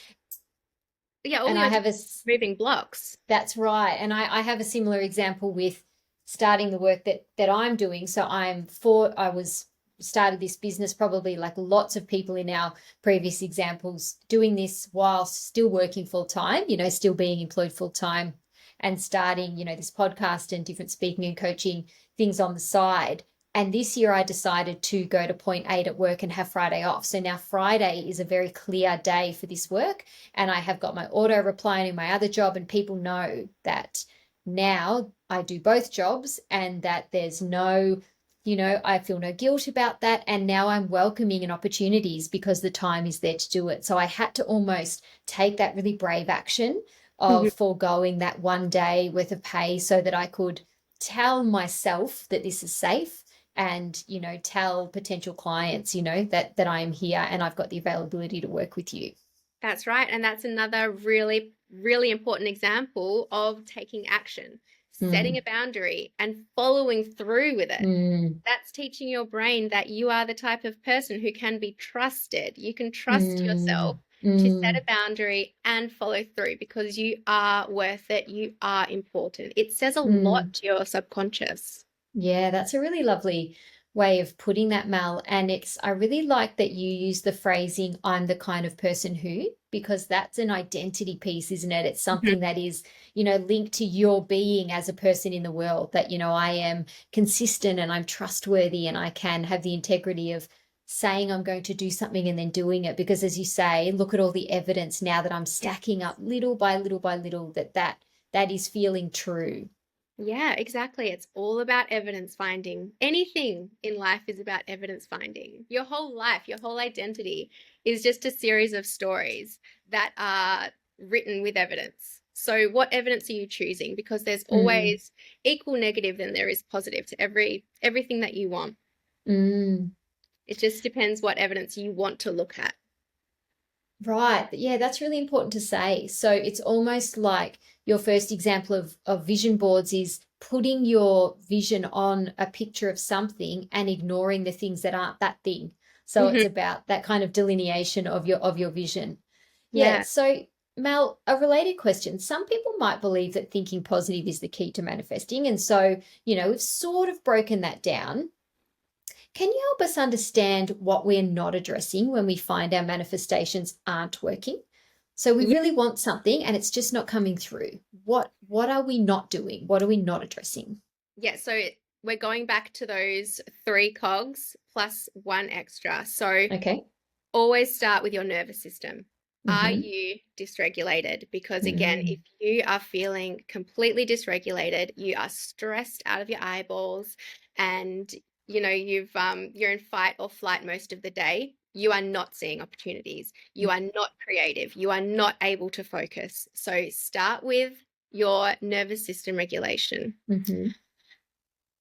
A: yeah, all
B: and I
A: you're doing
B: have a,
A: is moving blocks.
B: that's right. And I have a similar example with starting the work that I'm doing. So I was started this business, probably like lots of people in our previous examples, doing this while still working full time, still being employed full time, and starting, this podcast and different speaking and coaching things on the side. And this year I decided to go to point 8 at work and have Friday off. So now Friday is a very clear day for this work. And I have got my auto reply in my other job, and people know that now I do both jobs and that there's no, I feel no guilt about that. And now I'm welcoming in opportunities because the time is there to do it. So I had to almost take that really brave action
A: Mhm.
B: of foregoing that one day worth of pay so that I could tell myself that this is safe, and tell potential clients that I am here and I've got the availability to work with you.
A: That's right. And that's another really, really important example of taking action, setting
B: Mm,
A: a boundary and following through with it.
B: mm,
A: That's teaching your brain that you are the type of person who can be trusted. You can trust yourself
B: mm,
A: to set
B: mm,
A: a boundary and follow through because you are worth it. You are important. It says a lot
B: mm.
A: to your subconscious.
B: Yeah, that's a really lovely way of putting that, Mel. And I really like that you use the phrasing, I'm the kind of person who, because that's an identity piece, isn't it? It's
A: Mhm.
B: something that is, linked to your being as a person in the world, that, I am consistent and I'm trustworthy and I can have the integrity of saying I'm going to do something and then doing it. Because as you say, look at all the evidence now that I'm
A: Yeah.
B: stacking up little by little by little that is feeling true.
A: Yeah, exactly. It's all about evidence finding. Anything in life is about evidence finding. Your whole life, your whole identity is just a series of stories that are written with evidence. So, what evidence are you choosing? Because there's
B: Mm,
A: always equal negative than there is positive to everything that you want.
B: mm.
A: It just depends what evidence you want to look at.
B: Right. Yeah, that's really important to say. So it's almost like your first example of vision boards is putting your vision on a picture of something and ignoring the things that aren't that thing. So it's
A: Hmm.
B: about that kind of delineation of your vision. Yeah.
A: Yeah.
B: So Mel, a related question. Some people might believe that thinking positive is the key to manifesting. And so, we've sort of broken that down. Can you help us understand what we're not addressing when we find our manifestations aren't working? So we really want something and it's just not coming through. What are we not doing? What are we not addressing?
A: Yeah, so we're going back to those three cogs plus one extra. So
B: Okay.
A: always start with your nervous system. Are
B: Mm-hmm.
A: you dysregulated? Because again, if
B: Mm,
A: you are feeling completely dysregulated, you are stressed out of your eyeballs and you're in fight or flight most of the day, you are not seeing opportunities. You are not creative. You are not able to focus. So start with your nervous system regulation.
B: mm-hmm.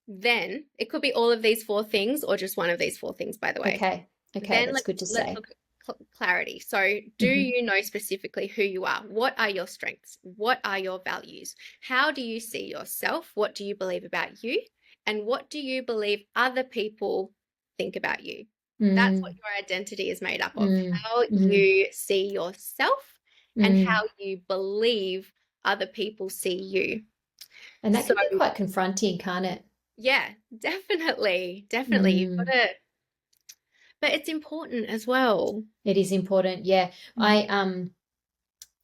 A: Then it could be all of these four things or just one of these four things, by the way.
B: Okay. Okay,
A: Then
B: that's good to
A: let's
B: say.
A: look at clarity. So, do
B: Mm-hmm.
A: you know specifically who you are? What are your strengths? What are your values? How do you see yourself? What do you believe about you? And what do you believe other people think about you? That's what
B: Mm,
A: your identity is made up of.
B: mm,
A: How
B: mm,
A: you see yourself and how
B: mm.
A: you believe other people see you.
B: And that
A: So,
B: can be quite confronting, can't it?
A: yeah, definitely, definitely. You've got
B: Mm.
A: to, but it's important as well.
B: It is important. Yeah.
A: Mm.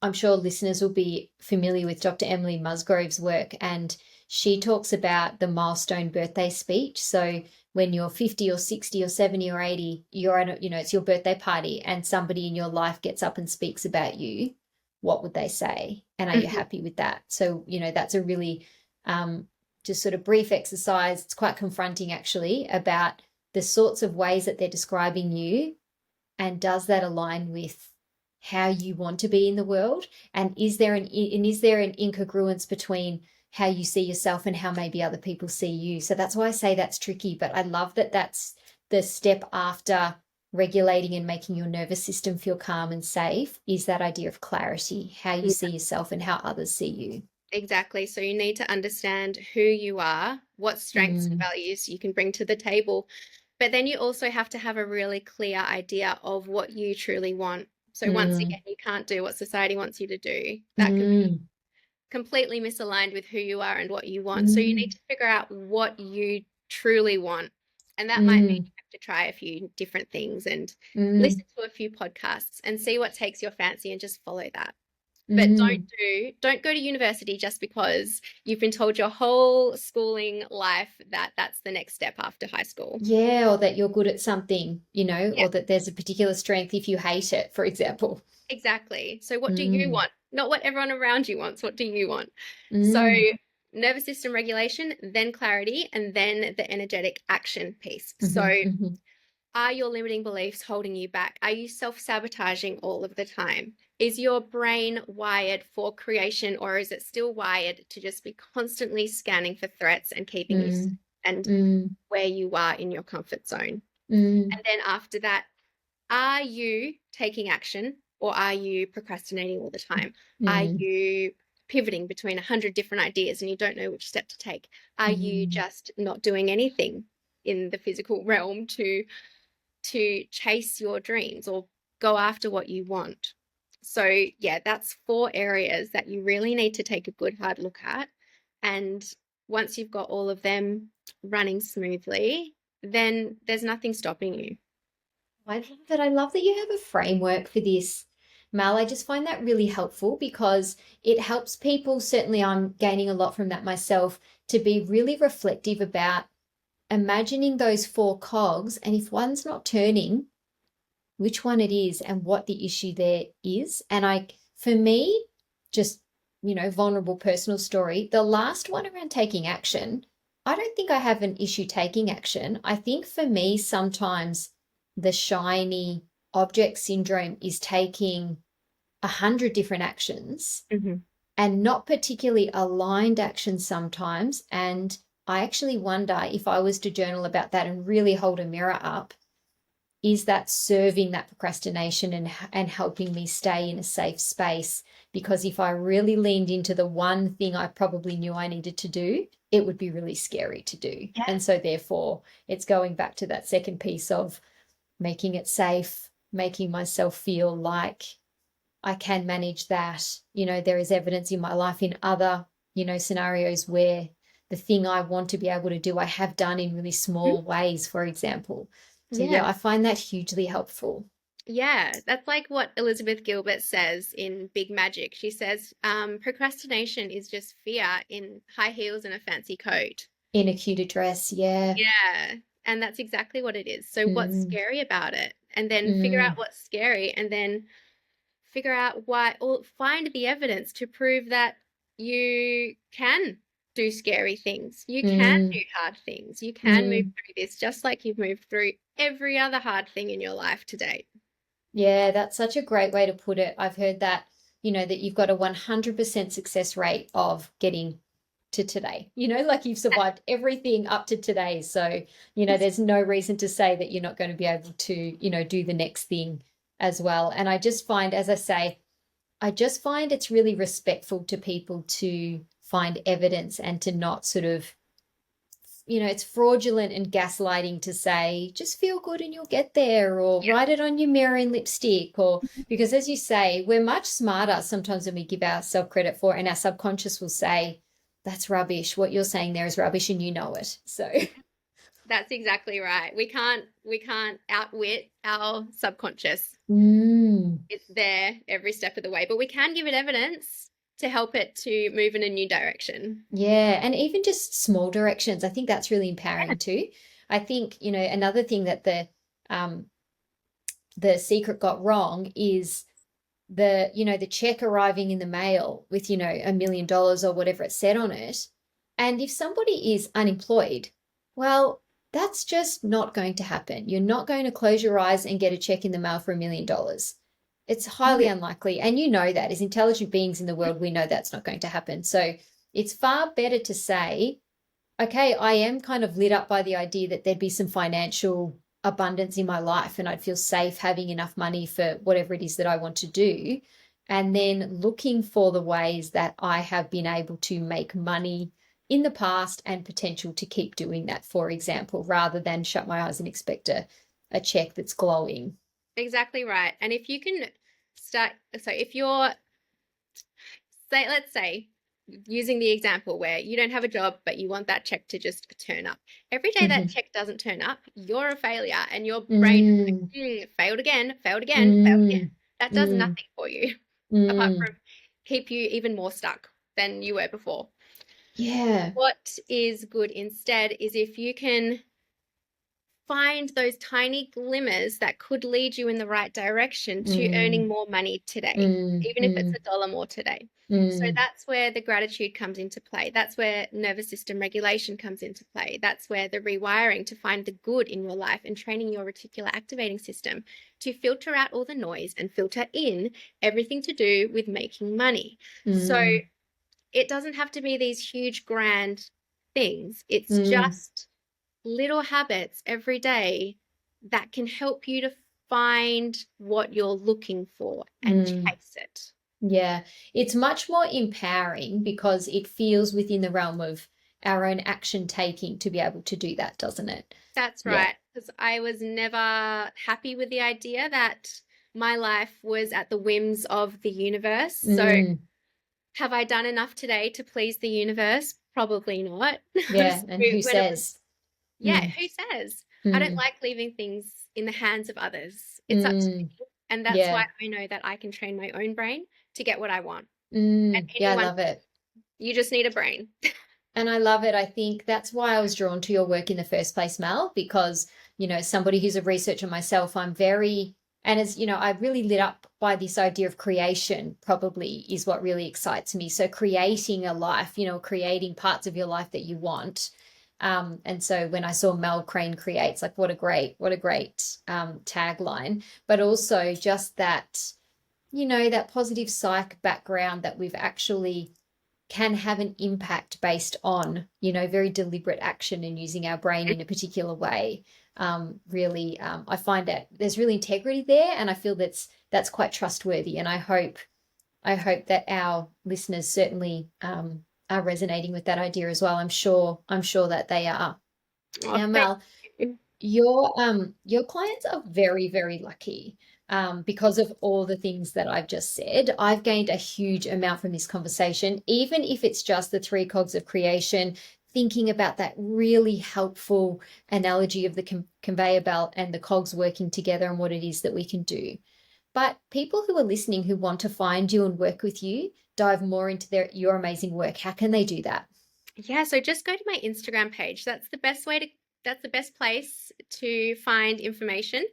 B: I'm sure listeners will be familiar with Dr. Emily Musgrove's work, and she talks about the milestone birthday speech. So when you're 50 or 60 or 70 or 80, you're at it's your birthday party and somebody in your life gets up and speaks about you, what would they say? And are you
A: Mhm.
B: happy with that? So, that's a really um, just sort of brief exercise. It's quite confronting actually about the sorts of ways that they're describing you, and does that align with how you want to be in the world, and is there an incongruence between how you see yourself and how maybe other people see you? So that's why I say that's tricky, but I love that that's the step after regulating and making your nervous system feel calm and safe, is that idea of clarity, how you see yourself and how others see you.
A: Exactly. So you need to understand who you are, what strengths and
B: Mm,
A: values you can bring to the table. But then you also have to have a really clear idea of what you truly want. So once
B: mm,
A: again, you can't do what society wants you to do. That could be
B: mm,
A: completely misaligned with who you are and what you want. So you need
B: mm,
A: to figure out what you truly want. And that might mean
B: mm,
A: you have to try a few different things and
B: mm.
A: listen to a few podcasts and see what takes your fancy and just follow that. But
B: Mm.
A: don't go to university just because you've been told your whole schooling life that that's the next step after high school.
B: Yeah, or that you're good at something,
A: Yeah,
B: or that there's a particular strength if you hate it, for example.
A: exactly. So what do you
B: Mm.
A: want? Not what everyone around you wants. What do you want? So
B: Mm.
A: nervous system regulation, then clarity, and then the energetic action piece.
B: Hmm.
A: So
B: Hmm.
A: are your limiting beliefs holding you back? Are you self-sabotaging all of the time? Is your brain wired for creation, or is it still wired to just be constantly scanning for threats and keeping you
B: Mm.
A: and
B: Mm.
A: where you are in your comfort zone?
B: Mm.
A: And then after that, are you taking action or are you procrastinating all the time? Are
B: Mm.
A: you pivoting between 100 different ideas and you don't know which step to take? Are you
B: Mm.
A: just not doing anything in the physical realm to chase your dreams or go after what you want? So, yeah, that's four areas that you really need to take a good hard look at. And once you've got all of them running smoothly, then there's nothing stopping you.
B: I love that. I love that you have a framework for this, Mel. I just find that really helpful because it helps people. Certainly, I'm gaining a lot from that myself to be really reflective about imagining those four cogs. And if one's not turning, which one it is and what the issue there is. And for me, just, vulnerable personal story, the last one around taking action, I don't think I have an issue taking action. I think for me, sometimes the shiny object syndrome is taking 100 different actions
A: Mm-hmm.
B: and not particularly aligned actions sometimes. And I actually wonder if I was to journal about that and really hold a mirror up, is that serving that procrastination and helping me stay in a safe space? Because if I really leaned into the one thing I probably knew I needed to do, it would be really scary to do.
A: Yeah.
B: And so therefore it's going back to that second piece of making it safe, making myself feel like I can manage that. There is evidence in my life in other, scenarios where the thing I want to be able to do, I have done in really small ways, for example. So, yeah,
A: Yeah.
B: I find that hugely helpful
A: Yeah, that's like what Elizabeth Gilbert says in Big Magic. She says, procrastination is just fear in high heels and a fancy coat.
B: in acute address. Yeah.
A: Yeah, and that's exactly what it is. So, what's
B: Mm.
A: scary about it? And then figure out
B: Mm.
A: what's scary, and then figure out why, or find the evidence to prove that you can do scary things. You can do
B: Mm.
A: hard things. You can move
B: Mm.
A: through this just like you've moved through every other hard thing in your life to date.
B: Yeah, that's such a great way to put it. I've heard that, that you've got a 100% success rate of getting to today. Like you've survived everything up to today. So, there's no reason to say that you're not going to be able to, do the next thing as well. And I just find, as I say, I just find it's really respectful to people to find evidence and to not sort of, it's fraudulent and gaslighting to say, just feel good and you'll get there, or
A: Yeah,
B: write it on your mirror in lipstick, or because as you say, we're much smarter sometimes than we give ourselves credit for, and our subconscious will say, that's rubbish. What you're saying there is rubbish and you know it. So,
A: that's exactly right. We can't outwit our subconscious.
B: mm,
A: It's there every step of the way, but we can give it evidence to help it to move in a new direction.
B: yeah. And even just small directions, I think that's really empowering too. I think, another thing that um, the secret got wrong is the check arriving in the mail with $1 million or whatever it said on it. And if somebody is unemployed, well, that's just not going to happen. You're not going to close your eyes and get a check in the mail for $1 million. It's highly
A: No.
B: unlikely, and that as intelligent beings in the world, we know that's not going to happen. So it's far better to say, okay, I am kind of lit up by the idea that there'd be some financial abundance in my life and I'd feel safe having enough money for whatever it is that I want to do. And then looking for the ways that I have been able to make money in the past and potential to keep doing that, for example, rather than shut my eyes and expect a check that's glowing.
A: Exactly right. And if you can start, so if you're, say, let's say, using the example where you don't have a job, but you want that check to just turn up. Every day that
B: Mm-hmm.
A: check doesn't turn up, you're a failure, and your brain is
B: Mm.
A: like, failed again, failed again, failed again.
B: Mm.
A: That does
B: Mm.
A: nothing for you apart from
B: Mm.
A: keep you even more stuck than you were before.
B: Yeah.
A: What is good instead is if you can find those tiny glimmers that could lead you in the right direction to
B: Mm,
A: earning more money today,
B: mm,
A: even if it's
B: mm,
A: $1 more today. So
B: mm,
A: that's where the gratitude comes into play. That's where nervous system regulation comes into play. That's where the rewiring to find the good in your life and training your reticular activating system to filter out all the noise and filter in everything to do with making money. So
B: mm,
A: it doesn't have to be these huge, grand things. It's
B: mm,
A: just little habits every day that can help you to find what you're looking for and
B: mm.
A: chase it.
B: Yeah, it's much more empowering because it feels within the realm of our own action taking to be able to do that, doesn't it?
A: That's
B: Yeah.
A: right. Because I was never happy with the idea that my life was at the whims of the universe. So,
B: Mm,
A: have I done enough today to please the universe? Probably not.
B: yeah.
A: So
B: And who
A: when it was,
B: says?
A: yeah,
B: Mm,
A: who says? I don't
B: mm,
A: like leaving things in the hands of others. It's up to
B: mm,
A: me. And that's why
B: yeah.
A: I know that I can train my own brain to get what I want. And
B: Yeah, I
A: anyone,
B: love it.
A: you just need a brain.
B: And I love it. I think that's why I was drawn to your work in the first place, Mel, because, somebody who's a researcher myself, I'm very, and as I really lit up by this idea of creation, probably is what really excites me. So creating a life, creating parts of your life that you want. And so when I saw Mel Crane creates, like what a great tagline, but also just that, that positive psych background that we've actually can have an impact based on, very deliberate action and using our brain in a particular way. Really, I find that there's really integrity there, and I feel that's quite trustworthy. And I hope that our listeners certainly are resonating with that idea as well. I'm sure that they are.
A: Oh,
B: Now,
A: thank
B: Mel,
A: you.
B: your clients are very, very lucky because of all the things that I've just said. I've gained a huge amount from this conversation, even if it's just the three cogs of creation, thinking about that really helpful analogy of the conveyor belt and the cogs working together and what it is that we can do. But people who are listening who want to find you and work with you, dive more into your amazing work, how can they do that?
A: Yeah, so just go to my Instagram page. That's the best place to find information.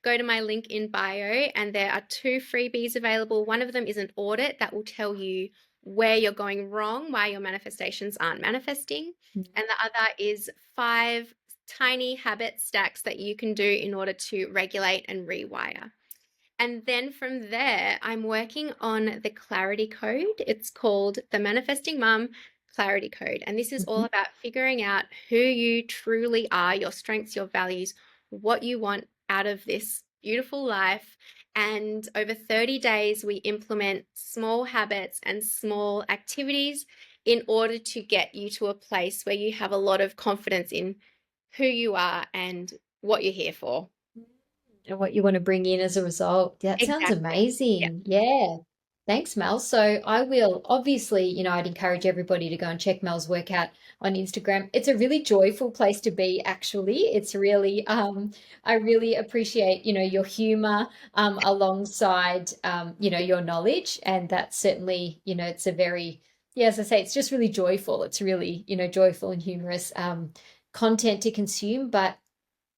A: Go to my link in bio, and there are two freebies available. One of them is an audit that will tell you where you're going wrong, why your manifestations aren't manifesting. And the other is 5 tiny habit stacks that you can do in order to regulate and rewire. And then from there, I'm working on the clarity code. It's called the Manifesting Mum Clarity Code. And this is all
B: Mhm.
A: about figuring out who you truly are, your strengths, your values, what you want out of this beautiful life. And over 30 days, we implement small habits and small activities in order to get you to a place where you have a lot of confidence in who you are and what you're here for.
B: And what you want to bring in as a result. That sounds
A: Exactly. Yeah.
B: amazing. Yeah. Thanks, Mel. So I will obviously, I'd encourage everybody to go and check Mel's work out on Instagram. It's a really joyful place to be, actually. It's really, I really appreciate, your humor alongside, your knowledge. And that's certainly, it's a very, yeah, as I say, it's just really joyful. It's really, joyful and humorous content to consume. But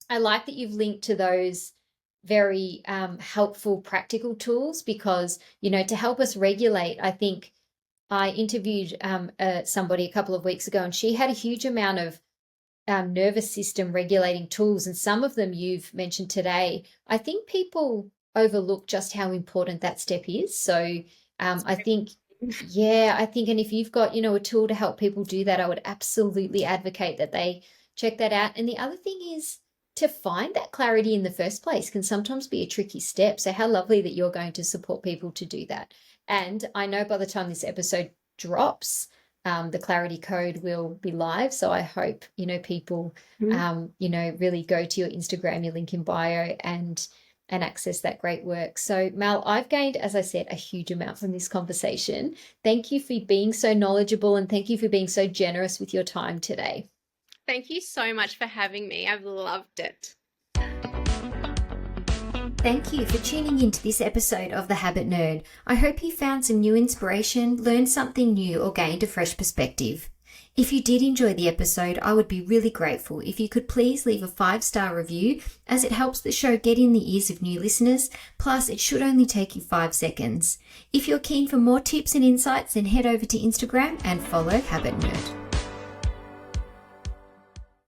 B: I like that you've linked to those very helpful practical tools because, to help us regulate, I think I interviewed somebody a couple of weeks ago and she had a huge amount of nervous system regulating tools. And some of them you've mentioned today. I think people overlook just how important that step is. So I think, yeah, I think, and if you've got, a tool to help people do that, I would absolutely advocate that they check that out. And the other thing is to find that clarity in the first place can sometimes be a tricky step. So how lovely that you're going to support people to do that. And I know by the time this episode drops, the clarity code will be live. So I hope, people,
A: Mhm.
B: really go to your Instagram, your link in bio and access that great work. So Mel, I've gained, as I said, a huge amount from this conversation. Thank you for being so knowledgeable and thank you for being so generous with your time today.
A: Thank you so much for having me. I've loved it.
B: Thank you for tuning into this episode of The Habit Nerd. I hope you found some new inspiration, learned something new, or gained a fresh perspective. If you did enjoy the episode, I would be really grateful if you could please leave a 5-star review, as it helps the show get in the ears of new listeners, plus it should only take you 5 seconds. If you're keen for more tips and insights, then head over to Instagram and follow Habit Nerd.